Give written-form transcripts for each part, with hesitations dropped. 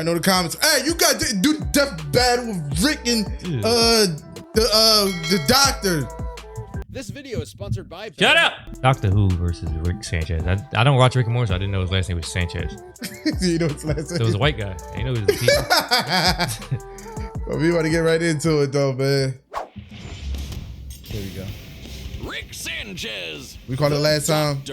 know the comments. Hey, you got to do death battle with Rick and the doctor. This video is sponsored by Shut up! Doctor Who versus Rick Sanchez. I don't watch Rick and Morty, so I didn't know his last name was Sanchez. You know his last name? It was a white guy. I know he was a team. Well, we want to get right into it though, man. Here we go. Rick Sanchez. We called it last time.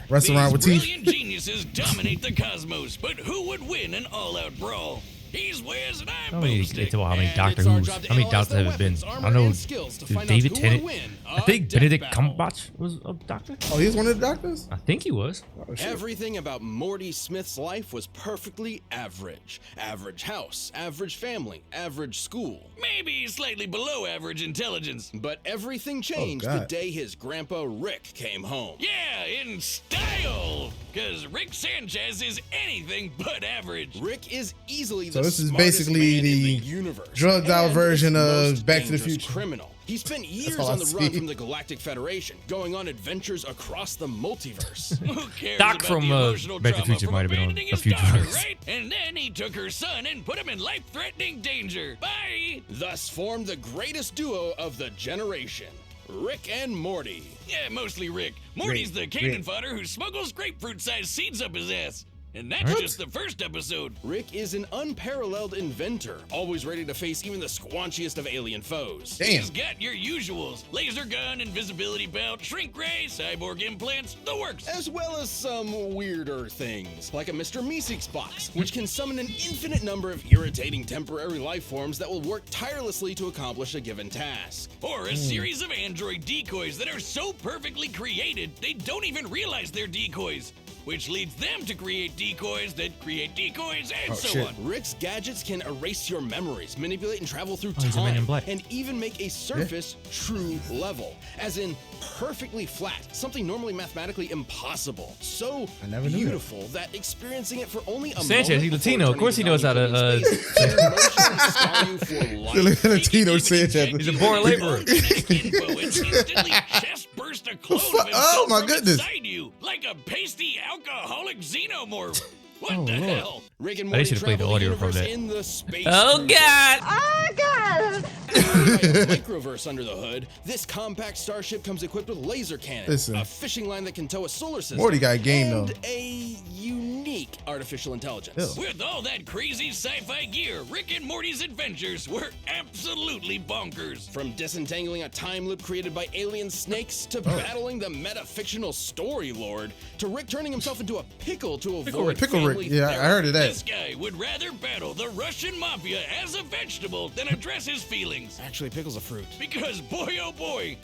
Restaurant with teeth. Brilliant geniuses dominate the cosmos, but who would win an all-out brawl? He's Wiz and I'm I don't need to get to how many Doctor it's our Who's. job to How many analyze doctors have their it been? weapons, I armor, don't know. and skills to Dude, find David out who Tennant. would win I a think death Benedict battle. Cumberbatch was a doctor. Oh, he's one of the doctors? I think he was. Oh, shit. Everything about Morty Smith's life was perfectly average. Average house, average family, average school. maybe slightly below average intelligence. But everything changed the day his grandpa Rick came home. Yeah, in style. Because Rick Sanchez is anything but average. Rick is easily So the this is smartest basically man the in the universe, drugged out and version its of Back to the dangerous Future. Criminal. He spent years all I on the run see. from the Galactic Federation, going on adventures across the multiverse. Who cares Doc about from the emotional Back to the trauma Future from might have been on abandoning a his few daughter, drugs. right? And then he took her son and put him in life-threatening danger. Bye. Thus formed the greatest duo of the generation, Rick and Morty. Yeah, mostly Rick. Morty's the cannon fodder who smuggles grapefruit-sized seeds up his ass. And that's just the first episode. Rick is an unparalleled inventor, always ready to face even the squanchiest of alien foes. Damn. He's got your usuals. Laser gun, invisibility belt, shrink ray, cyborg implants, the works. As well as some weirder things, like a Mr. Meeseeks box, which can summon an infinite number of irritating temporary life forms that will work tirelessly to accomplish a given task. Or a series of android decoys that are so perfectly created, they don't even realize they're decoys. Which leads them to create decoys that create decoys and so on. Rick's gadgets can erase your memories, manipulate and travel through he's a Man in time, Black. and even make a surface true level, as in perfectly flat, something normally mathematically impossible. So I never knew beautiful that experiencing it for only a Sanchez, moment he's before Latino. Of course he knows how to, turning into space can emotionally scar you for life. Latino Sanchez. He's a born laborer. Info instantly chest burst a clone of himself Oh, my from goodness. inside you, like a pasty alcoholic xenomorph. What Oh, the Lord. hell? Rick and They Morty should have played the travel audio from universe that. in the space Oh cruiser. God! Microverse under the hood, this compact starship comes equipped with laser cannon, Listen. a fishing line that can tow a solar system, Morty got game, and though. a unique artificial intelligence. Ew. With all that crazy sci-fi gear, Rick and Morty's adventures were absolutely bonkers. From disentangling a time loop created by alien snakes to battling the meta-fictional story lord, to Rick turning himself into a pickle to avoid Pickle Rick. family Yeah, I heard of that. This guy would rather battle the Russian mafia as a vegetable than address his feelings. Actually, pickle's a fruit. Because boy oh boy,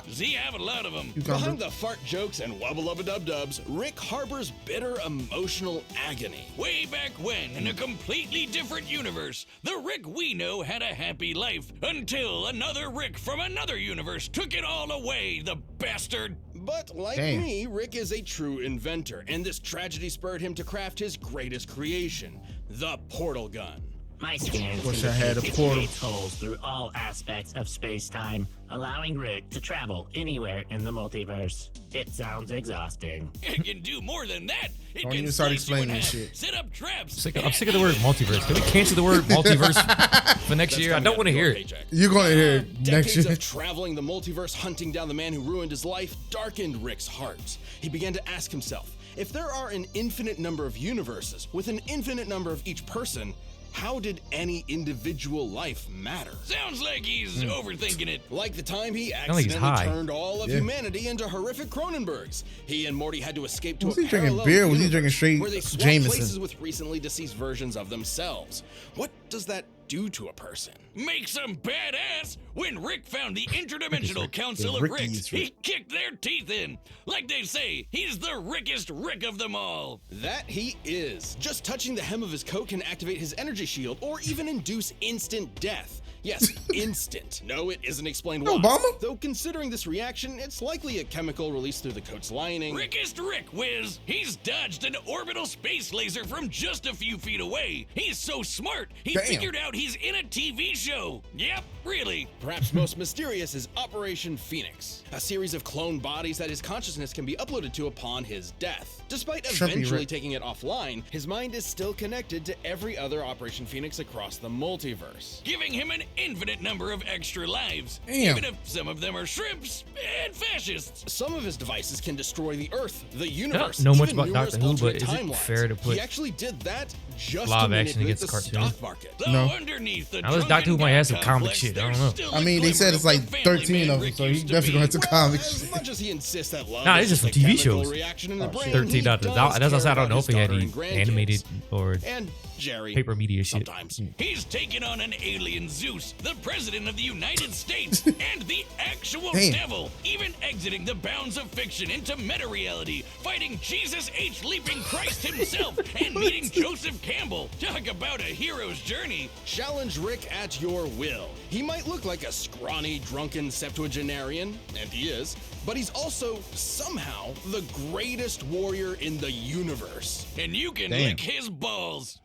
does he have a lot of them. Behind the fart jokes and wubba-lubba-dub-dubs, Rick harbors bitter emotional agony. Way back when, in a completely different universe, the Rick we know had a happy life until another Rick from another universe took it all away, the bastard. But like Damn. me, Rick is a true inventor, and this tragedy spurred him to craft his greatest creation, the portal gun. My scans Wish I had a indicate portal. it creates holes through all aspects of space-time, allowing Rick to travel anywhere in the multiverse. It sounds exhausting. It can do more than that. It Don't can even start slice you in explaining this half, shit. set up traps. I'm sick of the word multiverse. Can we cancel the word multiverse for next year? I don't want to hear it. You're going to hear it next Decades year. of traveling the multiverse, hunting down the man who ruined his life, darkened Rick's heart. He began to ask himself, if there are an infinite number of universes with an infinite number of each person, how did any individual life matter? Sounds like he's overthinking it. Like the time he like he's accidentally high. turned all of humanity into horrific Cronenbergs. He and Morty had to escape to Was a he drinking parallel beer or was he universe drinking straight where they swapped Jameson? places with recently deceased versions of themselves. What does that do to a person? Makes him badass. When Rick found the interdimensional council the of Rickies, Ricks, Rick. he kicked their teeth in. Like they say, he's the Rickest Rick of them all. That he is. Just touching the hem of his coat can activate his energy shield or even induce instant death. Yes, instant. No, it isn't explained why. Obama? Though considering this reaction, it's likely a chemical released through the coat's lining. Rickest Rick Whiz! He's dodged an orbital space laser from just a few feet away. He's so smart, he Damn. figured out he's in a TV show. Yep, really. Perhaps most mysterious is Operation Phoenix, a series of clone bodies that his consciousness can be uploaded to upon his death. Despite Shrimpy eventually Rick. taking it offline, his mind is still connected to every other Operation Phoenix across the multiverse. Giving him an infinite number of extra lives, Damn. even if some of them are shrimps and fascists. Some of his devices can destroy the Earth, the universe, know much even about numerous Doctor Who, but alternate is it timelines. fair to put He actually did that just live to action manipulate against the the cartoon? stock market. Though No. underneath the Now, this Doctor Who might have some comic shit, I don't know. I mean, they said it's like 13 of them, so he definitely gonna have to comic As shit. much as he insists that love Nah, is it's just a from TV chemical shows. reaction in the brain, 13 he Doctors. does That's why I care don't know if about he had his any daughter and animated grandkids. or And Jerry. paper media shit. Sometimes. He's taken on an alien Zeus, the president of the United States, and the actual Damn. devil, even exiting the bounds of fiction into meta-reality, fighting Jesus H. Leaping Christ himself, and meeting Joseph Campbell. Talk about a hero's journey. Challenge Rick at your will. He might look like a scrawny, drunken septuagenarian, and he is, but he's also, somehow, the greatest warrior in the universe. And you can Damn. lick his balls.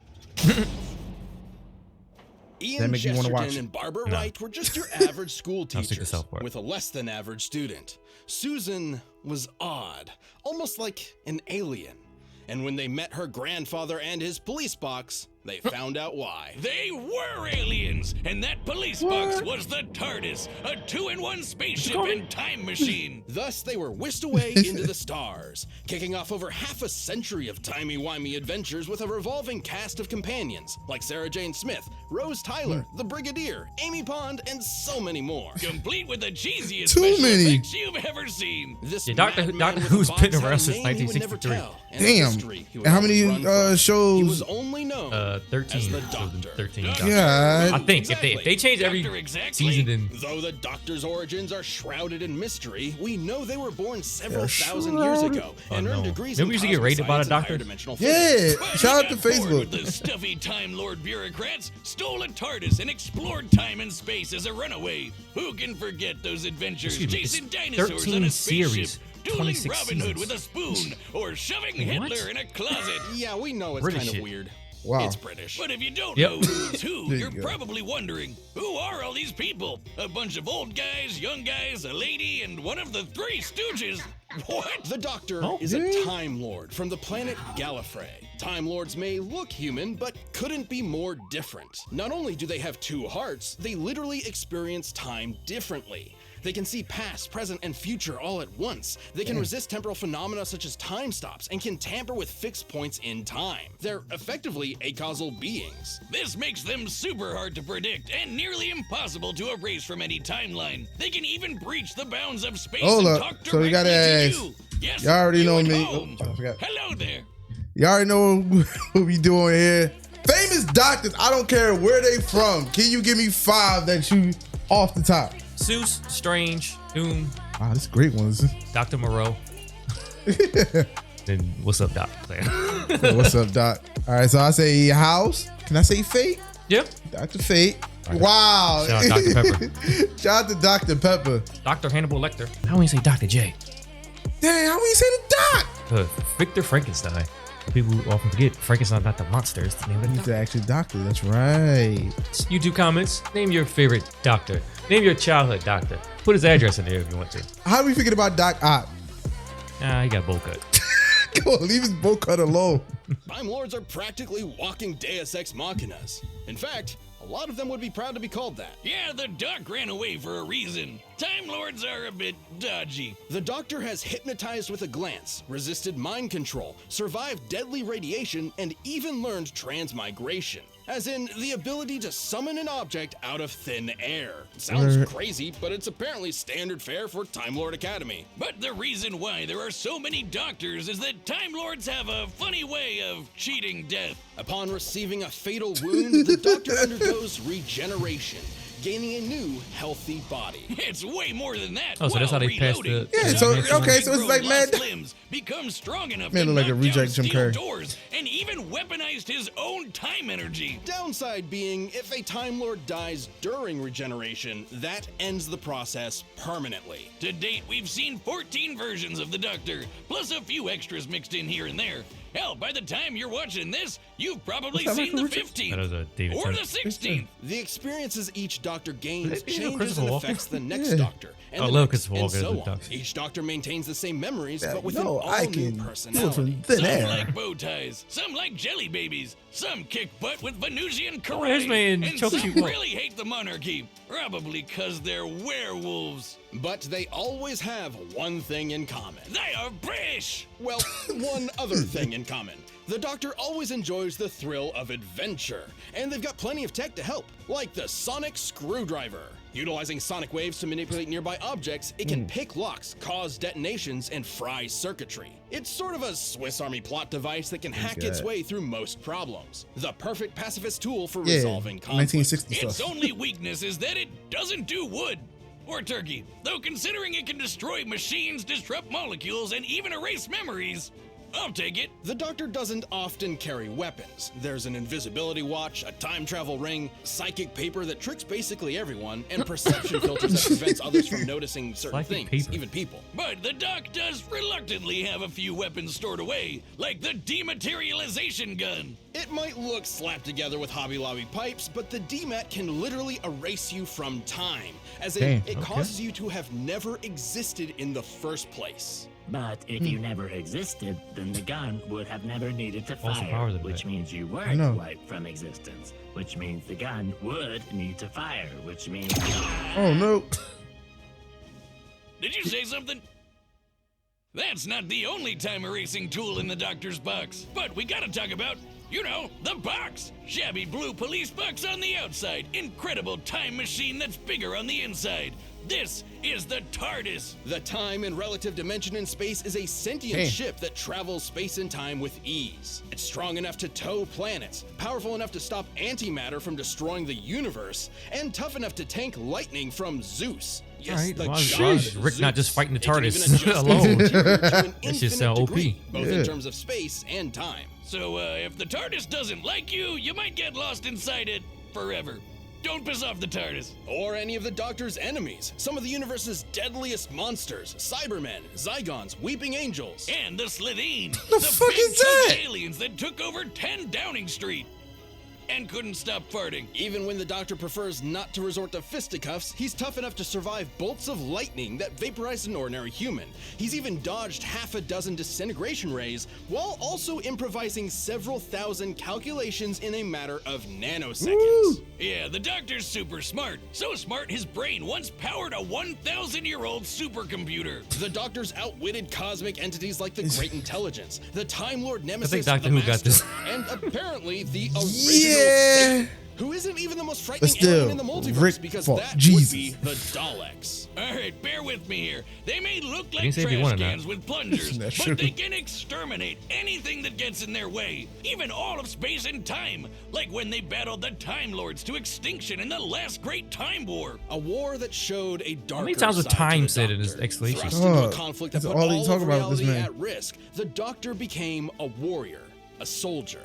Ian make you wanna watch Chesterton it. and Barbara No. Wright were just your average school stick to teachers South Park. with a less than average student. Susan was odd, almost like an alien. And when they met her grandfather and his police box, they found out why. They were aliens, and that police box was the TARDIS, a 2-in-1 spaceship and time machine. Thus, they were whisked away into the stars, kicking off over half a century of timey-wimey adventures with a revolving cast of companions like Sarah Jane Smith, Rose Tyler, the Brigadier, Amy Pond, and so many more. Complete with the cheesiest Too special many. effects you've ever seen. This Yeah, Doctor madman with Who's a box been had a around since name he would never 1963. tell, and a Damn. history he would And how many always run from. He shows? was only known 13. as the so Doctor. 13. God. Doctor. God. I think if they change every Doctor, exactly. season, then Though the Doctor's origins are shrouded in mystery, we know they were born several They're thousand years shrouded. ago Oh, and earned no. degrees Maybe in we should get rated by cosmic the science and Doctor? higher dimensional physics. Yeah, shout out to Got bored with Facebook. the stuffy Time Lord bureaucrats, stole a TARDIS, and explored time and space as a runaway. Who can forget those adventures? Excuse me, Chasing it's dinosaurs 13 on a spaceship, series, dueling 26 Robin Hood seasons. with a spoon, or shoving What? Hitler in a closet. Yeah, we know it's British kind of shit. weird. Wow. It's British. But if you don't Yep. know who's who, There you you're go. probably wondering, who are all these people? A bunch of old guys, young guys, a lady, and one of the Three Stooges. What? The Doctor Oh, is yeah. a Time Lord from the planet Gallifrey. Time Lords may look human, but couldn't be more different. Not only do they have two hearts, they literally experience time differently. They can see past, present, and future all at once. They can resist temporal phenomena such as time stops and can tamper with fixed points in time. They're effectively acausal beings. This makes them super hard to predict and nearly impossible to erase from any timeline. They can even breach the bounds of space Hold and up. talk So we directly gotta to ask. you. Yes, Y'all already you know at me. home. Oh, I forgot. Hello there. You already know what we doing here. Famous doctors, I don't care where they from. Can you give me 5 that you off the top? Seuss, Strange, Doom, Wow, this great ones. Dr. Moreau. Then what's up, Doc? What's up, Doc? All right, so I say House. Can I say Fate? Yep. Dr. Fate. Wow. Shout out Dr. Pepper. Shout out to Dr. Pepper. Dr. Hannibal Lecter. How do you say Dr. J? Dang, how we say the Doc? Victor Frankenstein. People often forget Frankenstein's not the monster. It's the name of the He's doctor. actually doctor. That's right. YouTube comments. Name your favorite doctor. Name your childhood doctor. Put his address in there if you want to. How do we forget about Doc Ock? Nah, he got bowl cut. Come on, leave his bowl cut alone. Time Lords are practically walking Deus Ex Machinas. In fact, a lot of them would be proud to be called that. Yeah, the Doc ran away for a reason. Time Lords are a bit dodgy. The Doctor has hypnotized with a glance, resisted mind control, survived deadly radiation, and even learned transmigration. As in, the ability to summon an object out of thin air. Sounds Word. crazy, but it's apparently standard fare for Time Lord Academy. But the reason why there are so many doctors is that Time Lords have a funny way of cheating death. Upon receiving a fatal wound, the Doctor undergoes regeneration, gaining a new, healthy body. It's way more than that. Oh, so that's how they passed the. Yeah, so okay, so it's like Mad. Limbs become strong enough Man to look like a knock reject down Jim steel Carrey. doors, and even weaponized his own time energy. Downside being, if a Time Lord dies during regeneration, that ends the process permanently. To date, we've seen 14 versions of the Doctor, plus a few extras mixed in here and there. Hell, by the time you're watching this, you've probably What's that, seen the Michael Richards? 15th That was a David or the Tennant. 16th. The experiences each Doctor gains Did they do changes Christopher and Walken? affects the next Yeah. Doctor, and I the love next, Christopher and Walken as so the on. Doctor. Each Doctor maintains the same memories, Yeah, but with an no, I all-new can do it from personality. thin Some air. like bow ties, some like jelly babies, some kick butt with Venusian Oh, karate, here's man and choke some you up. really hate the monarchy, probably because they're werewolves. But they always have one thing in common. They are British! Well, one other thing in common. The Doctor always enjoys the thrill of adventure, and they've got plenty of tech to help, like the sonic screwdriver. Utilizing sonic waves to manipulate nearby objects, it can pick locks, cause detonations, and fry circuitry. It's sort of a Swiss Army plot device that can hack its God. way through most problems. The perfect pacifist tool for Yeah, resolving conflict. 1960 Its stuff. only weakness is that it doesn't do wood or turkey. Though considering it can destroy machines, disrupt molecules, and even erase memories, I'll take it. The Doctor doesn't often carry weapons. There's an invisibility watch, a time travel ring, psychic paper that tricks basically everyone, and perception filters that prevents others from noticing certain Psychic things, paper. even people. But the Doc does reluctantly have a few weapons stored away, like the dematerialization gun. It might look slapped together with Hobby Lobby pipes, but the DMAT can literally erase you from time, as Damn, it okay. causes you to have never existed in the first place. But if you never existed, then the gun would have never needed to What's the fire, powers of which it? means you I know. weren't wiped from existence, which means the gun would need to fire, which means... Oh no. Did you say something? That's not the only time erasing tool in the Doctor's box. But we gotta talk about, you know, the box. Shabby blue police box on the outside. Incredible time machine that's bigger on the inside. This is the TARDIS. The time and relative dimension in space is a sentient Damn. ship that travels space and time with ease. It's strong enough to tow planets, powerful enough to stop antimatter from destroying the universe, and tough enough to tank lightning from Zeus. Yes, Alright, the why god is Rick not Zeus. just fighting the It can TARDIS even adjust alone? its interior to an That shit infinite sound OP. degree, both Yeah. in terms of space and time. So, if the TARDIS doesn't like you, you might get lost inside it forever. Don't piss off the TARDIS. Or any of the Doctor's enemies, some of the universe's deadliest monsters, Cybermen, Zygons, Weeping Angels. And the Slitheen. The fuck big is chunky that? aliens that took over 10 Downing Street. And couldn't stop farting. Even when the Doctor prefers not to resort to fisticuffs, he's tough enough to survive bolts of lightning that vaporize an ordinary human. He's even dodged half a dozen disintegration rays, while also improvising several thousand calculations in a matter of nanoseconds. Woo! Yeah, the Doctor's super smart. So smart his brain once powered a 1,000-year-old supercomputer. The Doctor's outwitted cosmic entities like the Great Intelligence, the Time Lord Nemesis, Doctor the Who got Master, this. and apparently the original Yeah. Satan, who isn't even the most frightening still, alien in the multiverse, Rick because fought that Jesus. would be the Daleks. All right, bear with me here. They may look like didn't say if he trash won or not. cans with plungers, That's but true. they can exterminate anything that gets in their way, even all of space and time, like when they battled the Time Lords to extinction in the last Great Time War. A war that showed a darker many times was side to time the said in his Doctor. exclamation? Thrust into a Oh, conflict that that's put all he all talk of about with this reality man. at risk, the Doctor became a warrior, a soldier,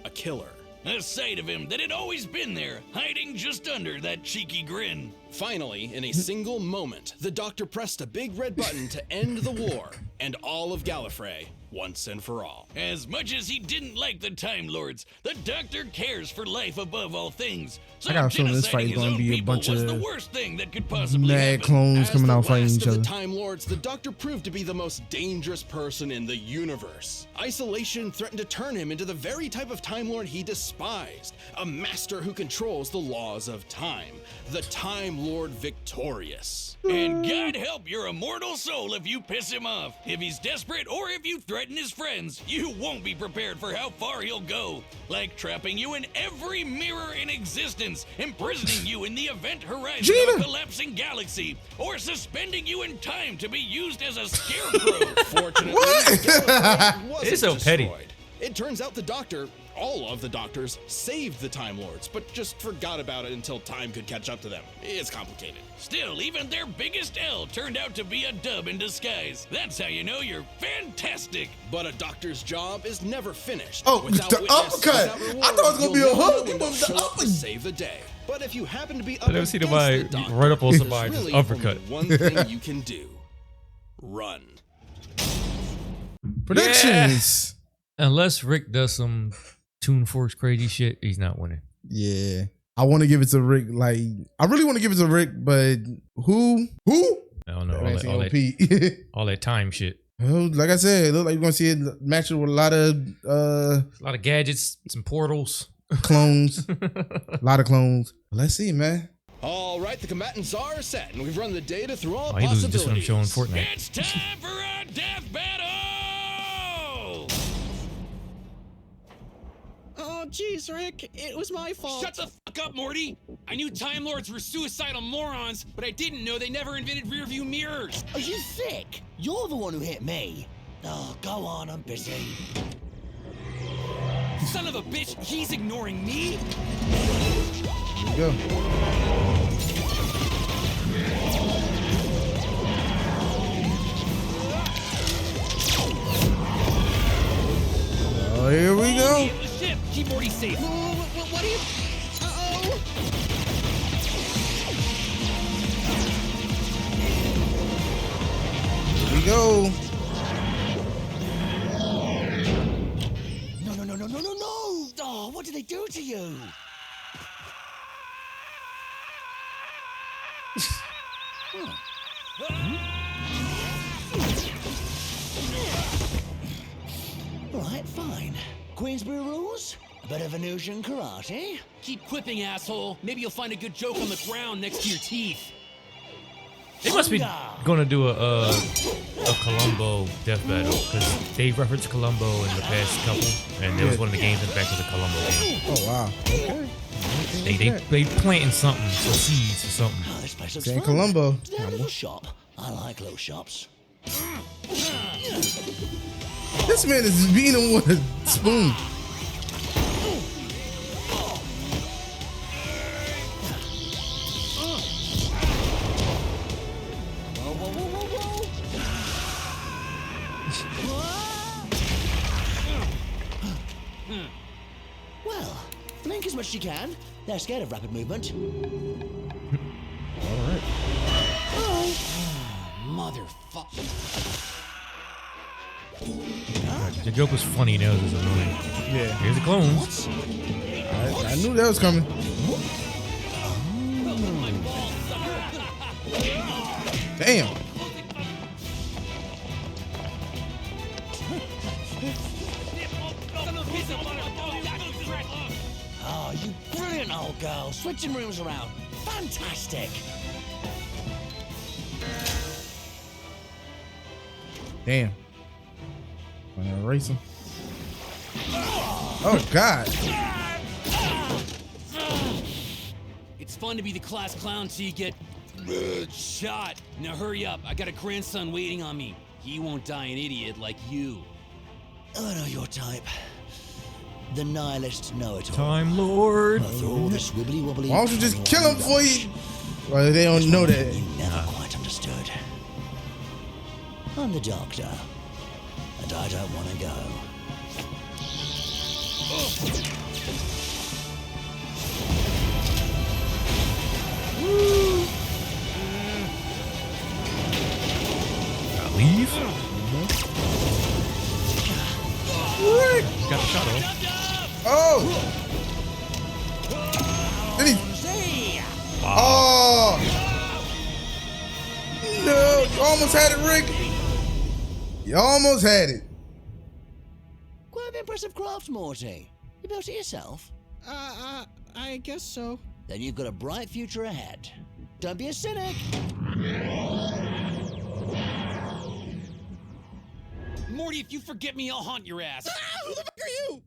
a killer. A sight of him that had always been there, hiding just under that cheeky grin. Finally, in a single moment, the Doctor pressed a big red button to end the war and all of Gallifrey once and for all. As much as he didn't like the Time Lords, the Doctor cares for life above all things. So I got a feeling this fight genociding is his gonna own be a people bunch was of the worst thing that could possibly mad happen. clones As coming the out fighting last each of other. the Time Lords, the Doctor proved to be the most dangerous person in the universe. Isolation threatened to turn him into the very type of Time Lord he despised, a master who controls the laws of time, the Time Lord Victorious. And God help your immortal soul if you piss him off. If he's desperate or if you threaten his friends, you won't be prepared for how far he'll go. Like trapping you in every mirror in existence, imprisoning you in the event horizon Gina! of a collapsing galaxy, or suspending you in time to be used as a scarecrow. Fortunately, Gallifrey wasn't It's so petty. destroyed. It turns out the Doctor, all of the doctors saved the Time Lords, but just forgot about it until time could catch up to them. It's complicated. Still, even their biggest L turned out to be a dub in disguise. That's how you know you're fantastic. But a doctor's job is never finished. Oh, Without the witness, uppercut. without reward, I thought it was gonna be a you'll never hook. know He when they'll was the show up to uppercut. save the day. But if you happen to be up I never seen against nobody the doctor, right up on there's somebody just really uppercut. only one thing you can do. Run. Predictions. Unless Rick does some Toon Force crazy shit, he's not winning. Yeah. I want to give it to Rick. Like, I really want to give it to Rick, but who? I don't know. All that time shit. Well, like I said, it look like you're gonna see it matching with a lot of gadgets, some portals, clones, a lot of clones. Let's see, man. All right, the combatants are set, and we've run the data through all He loses possibilities. just when I'm showing Fortnite. It's time for a death battle! Oh, jeez, Rick. It was my fault. Shut the fuck up, Morty! I knew Time Lords were suicidal morons, but I didn't know they never invented rearview mirrors. Are you sick? You're the one who hit me. Oh, go on, I'm busy. Son of a bitch, he's ignoring me? Here we go. Oh, here we go. The ship! Keep Morty safe. What are you... Uh-oh. Here we go. No. Oh, what did they do to you? Right, fine. Queensbury rules? A bit of Venusian karate? Keep quipping, asshole. Maybe you'll find a good joke on the ground next to your teeth. They must be gonna do a Columbo death battle because they referenced Columbo in the past couple, and there was one of the games in fact was a Columbo game. Oh wow. Okay. They planting something, some seeds or something. Oh, this place looks Saying fun. Columbo. Is there a little shop? I like little shops. This man is beating him with a spoon. Well, blink as much as you can. They're scared of rapid movement. All right. Motherfucker. The joke was funny, now it's annoying. Yeah. Here's the clones. I knew that was coming. Damn. Oh, you brilliant old girl. Switching rooms around. Fantastic. Damn. I'm gonna erase him. Oh God. It's fun to be the class clown till you get shot. Now hurry up. I got a grandson waiting on me. He won't die an idiot like you. I know your type. The nihilist know-it-all. Time Lord. Through all this wibbly-wobbly... Why don't you just kill him before you... Well, they don't know that. You never quite understood. I'm the doctor, and I don't want to go. Gotta leave. Got the shot off. Oh! Did he? Oh! No! You almost had it, Rick. You almost had it. Quite impressive craft, Morty. You built it yourself? I guess so. Then you've got a bright future ahead. Don't be a cynic. Morty, if you forget me, I'll haunt your ass. Who the fuck are you?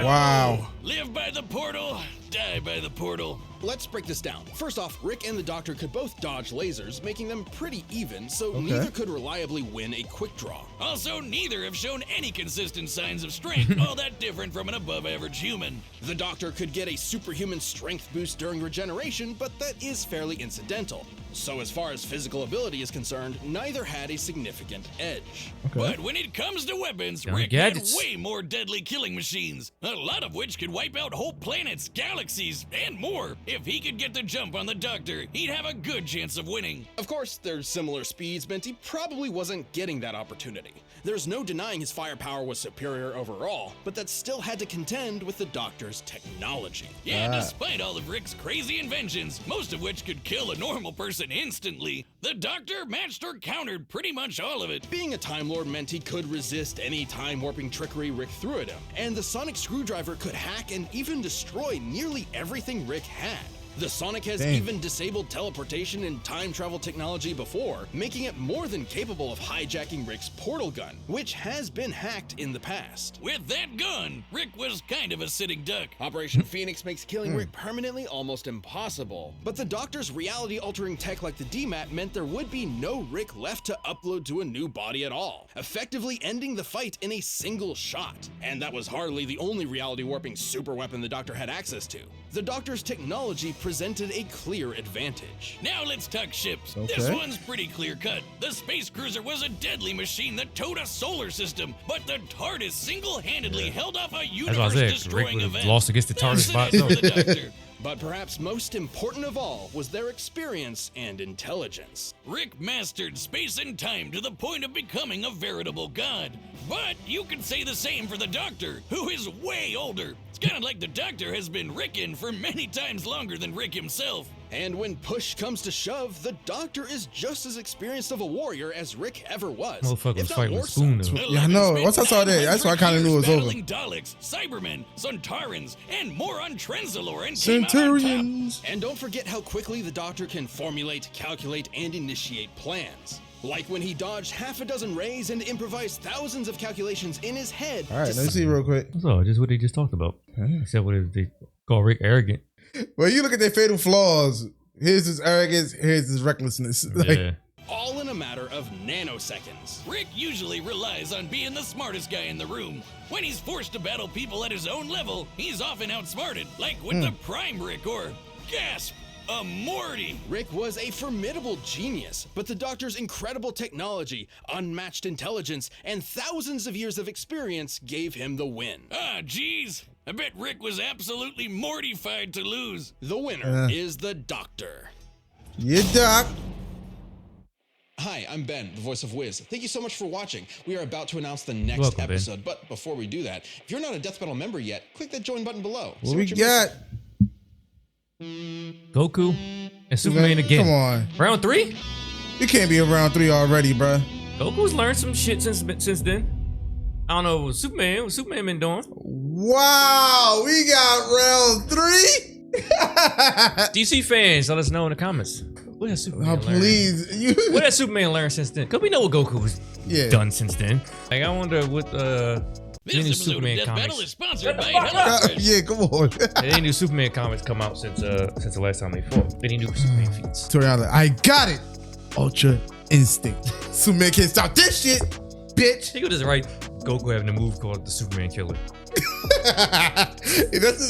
Wow. Live by the portal, die by the portal. Let's break this down. First off, Rick and the Doctor could both dodge lasers, making them pretty even, so neither could reliably win a quick draw. Also, neither have shown any consistent signs of strength, all that different from an above-average human. The Doctor could get a superhuman strength boost during regeneration, but that is fairly incidental. So as far as physical ability is concerned, neither had a significant edge. But when it comes to weapons, Rick had way more deadly killing machines, a lot of which could wipe out whole planets, galaxies, and more. If he could get the jump on the Doctor, he'd have a good chance of winning. Of course, their similar speeds meant he probably wasn't getting that opportunity. There's no denying his firepower was superior overall, but that still had to contend with the Doctor's technology. Yeah, despite all of Rick's crazy inventions, most of which could kill a normal person instantly, the Doctor matched or countered pretty much all of it. Being a Time Lord meant he could resist any time-warping trickery Rick threw at him, and the sonic screwdriver could hack and even destroy nearly everything Rick had. The Sonic has even disabled teleportation and time travel technology before, making it more than capable of hijacking Rick's portal gun, which has been hacked in the past. With that gun, Rick was kind of a sitting duck. Operation Phoenix makes killing Rick permanently almost impossible, but the Doctor's reality-altering tech like the DMAT meant there would be no Rick left to upload to a new body at all, effectively ending the fight in a single shot. And that was hardly the only reality-warping super weapon the Doctor had access to. The Doctor's technology presented a clear advantage. Now let's talk ships. This one's pretty clear-cut. The space cruiser was a deadly machine that towed a solar system, but the TARDIS single-handedly held off a universe-destroying event. Lost against the TARDIS by itself. But perhaps most important of all was their experience and intelligence. Rick mastered space and time to the point of becoming a veritable god. But you could say the same for the Doctor, who is way older. It's kind of like the Doctor has been Rickin' for many times longer than Rick himself. And when push comes to shove, the Doctor is just as experienced of a warrior as Rick ever was. Motherfucker was fighting with a spoon, though. Yeah, I know. Once I saw that, that's why I kind of knew it was over. Daleks, Cybermen, Sontarans, and more on Trenzalore and Centurions. And don't forget how quickly the Doctor can formulate, calculate, and initiate plans. Like when he dodged half a dozen rays and improvised thousands of calculations in his head. All right, let's see real quick. So, just what they just talked about. Except what they call Rick arrogant. Well, you look at their fatal flaws. Here's his arrogance. Here's his recklessness. All in a matter of nanoseconds. Rick usually relies on being the smartest guy in the room. When he's forced to battle people at his own level, he's often outsmarted, like with the Prime Rick or, gasp, a Morty. Rick was a formidable genius, but the Doctor's incredible technology, unmatched intelligence, and thousands of years of experience gave him the win. Ah, geez. I bet Rick was absolutely mortified to lose. The winner is the Doctor. Yeah, Doc. Hi, I'm Ben, the voice of Wiz. Thank you so much for watching. We are about to announce the next episode, but before we do that, if you're not a Death Battle member yet, click that join button below. What we got? Goku and Superman again. Come on. Round 3? You can't be in round 3 already, bruh. Goku's learned some shit since then. I don't know what Superman been doing. Wow, we got round 3. DC fans, let us know in the comments. What has Superman learned? Please. What has Superman learned since then? Because we know what Goku was done since then. Like, I wonder what this new episode Superman of Death Battle comics. is sponsored by HelloFresh. Yeah, come on. Any new Superman comics come out since the last time they fought? Any new Superman feats? Toriana, I got it. Ultra Instinct. Superman can't stop this shit, bitch. You could just write Goku having a move called the Superman Killer. That's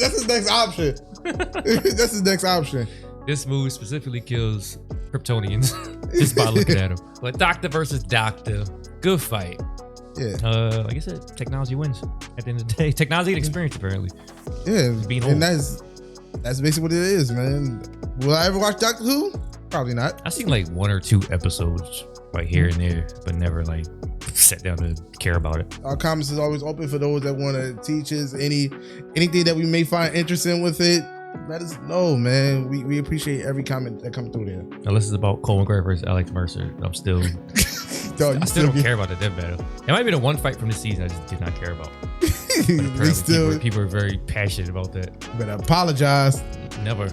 his next option. That's his next option. This move specifically kills Kryptonians just by looking at him. But Doctor versus Doctor, good fight. Yeah. Like I said, technology wins at the end of the day. Technology and experience, apparently. Yeah, being and that's basically what it is, man. Will I ever watch Doctor Who? Probably not. I've seen like 1 or 2 episodes like here and there, but never like sat down to care about it. Our comments is always open for those that want to teach us anything that we may find interesting with it. Let us know, man. We appreciate every comment that comes through there. Unless it's about Cole McGregor versus Alex Mercer, I'm still I still don't care about the death battle. It might be the one fight from this season I just did not care about. People are very passionate about that. But I apologize. Never.